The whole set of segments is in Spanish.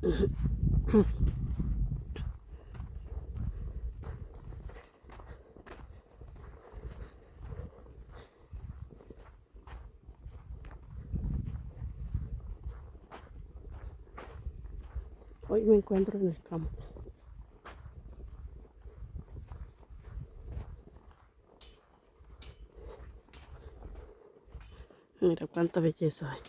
Hoy me encuentro en el campo. Mira cuánta belleza hay.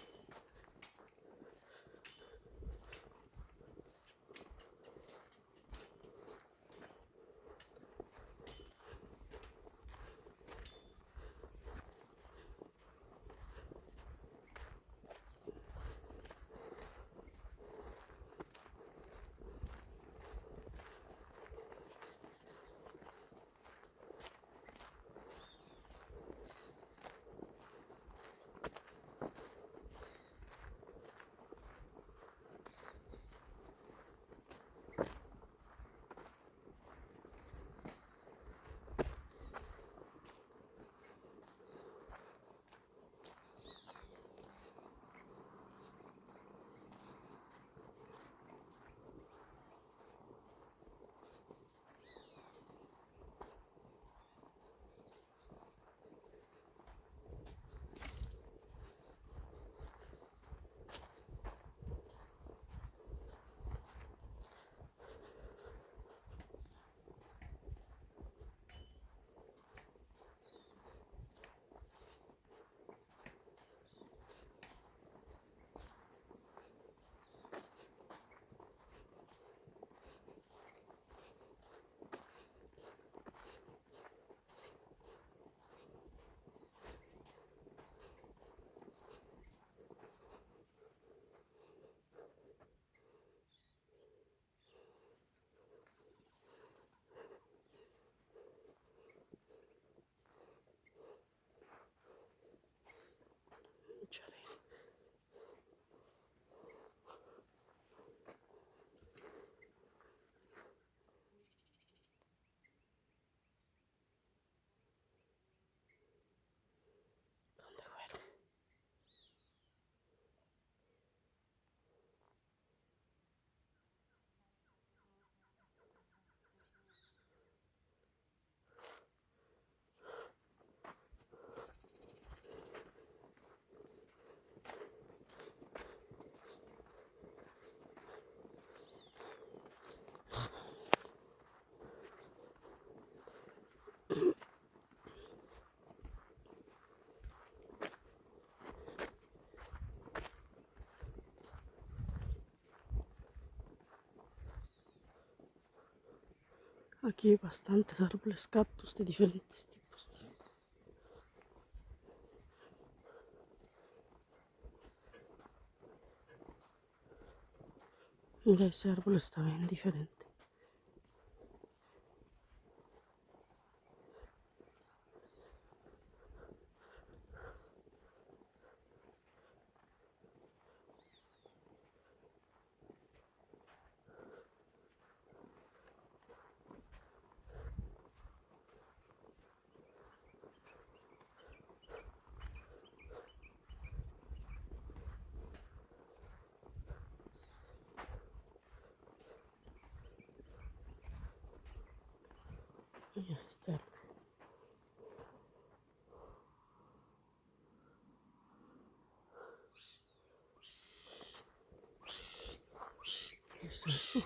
Mucha arena. ¿Dónde fueron? Aquí hay bastantes árboles cactus de diferentes tipos. Mira, ese árbol está bien diferente. Mira, este árbol. ¿Qué es eso?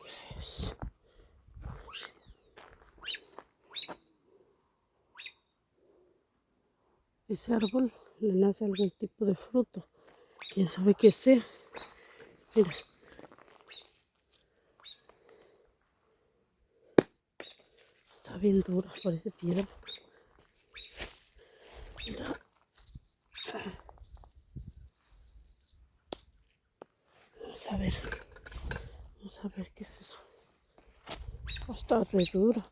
¿Qué es? Ese árbol le nace algún tipo de fruto. ¿Quién sabe qué sea? Mira. Está bien dura, parece piedra. Mira. Vamos a ver. Vamos a ver qué es eso. Está re dura.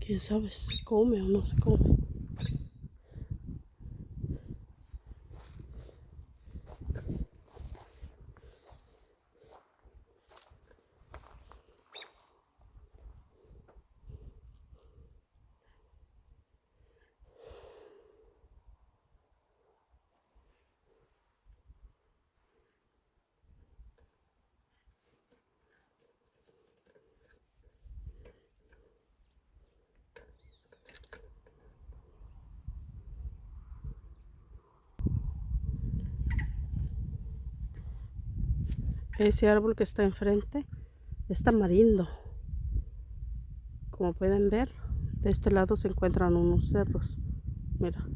¿Quién sabe si se come o no se come? Ese árbol que está enfrente es tamarindo. Como pueden ver, de este lado se encuentran unos cerros. Mira,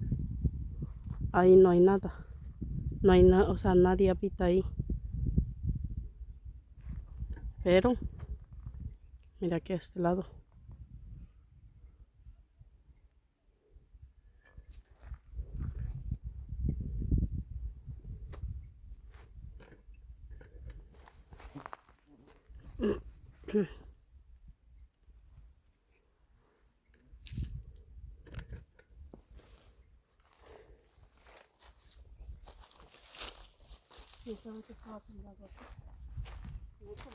ahí no hay nada. No hay nada, o sea, nadie habita ahí. Pero, mira aquí a este lado. No saben qué estaba sembrado aquí. No sé.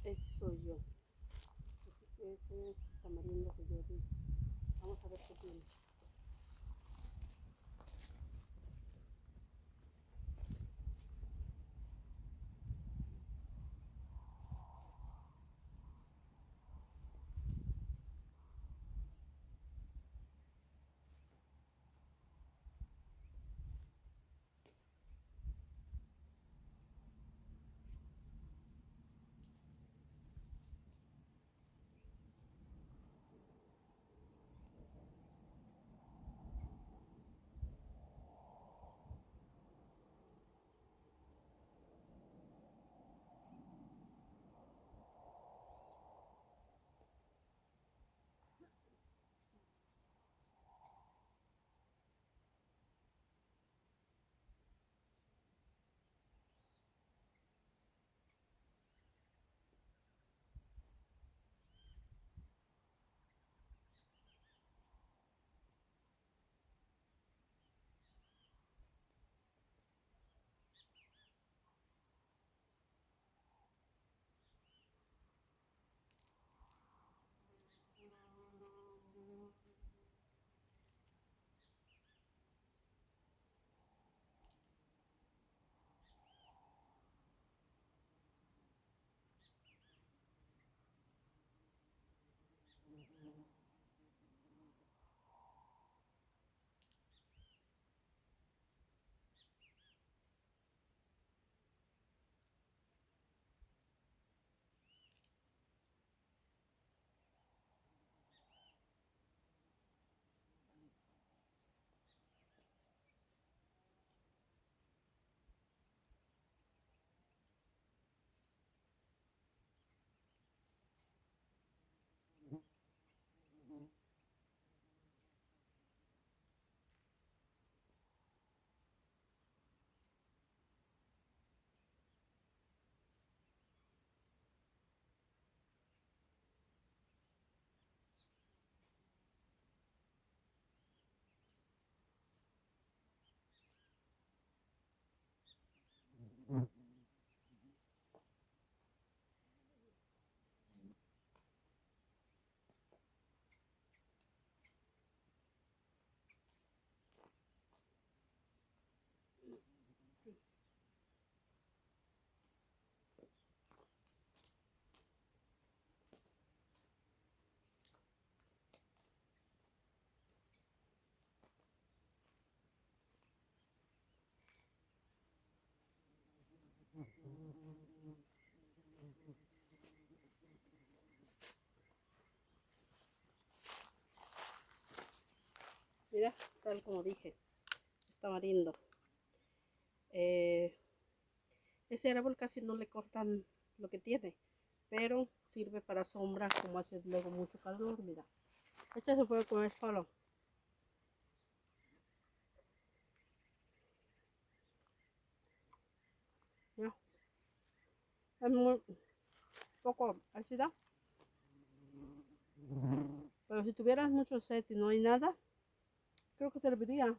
Ese soy yo. Ese es tamarindo que yo vi. Vamos a ver qué tiene. Mira, tal como dije, es tamarindo. Ese árbol casi no le cortan lo que tiene, pero sirve para sombra como hace luego mucho calor. Mira, este se puede comer solo. ¿No? Es muy poco ácida, pero si tuvieras mucho sed y no hay nada, creo que serviría.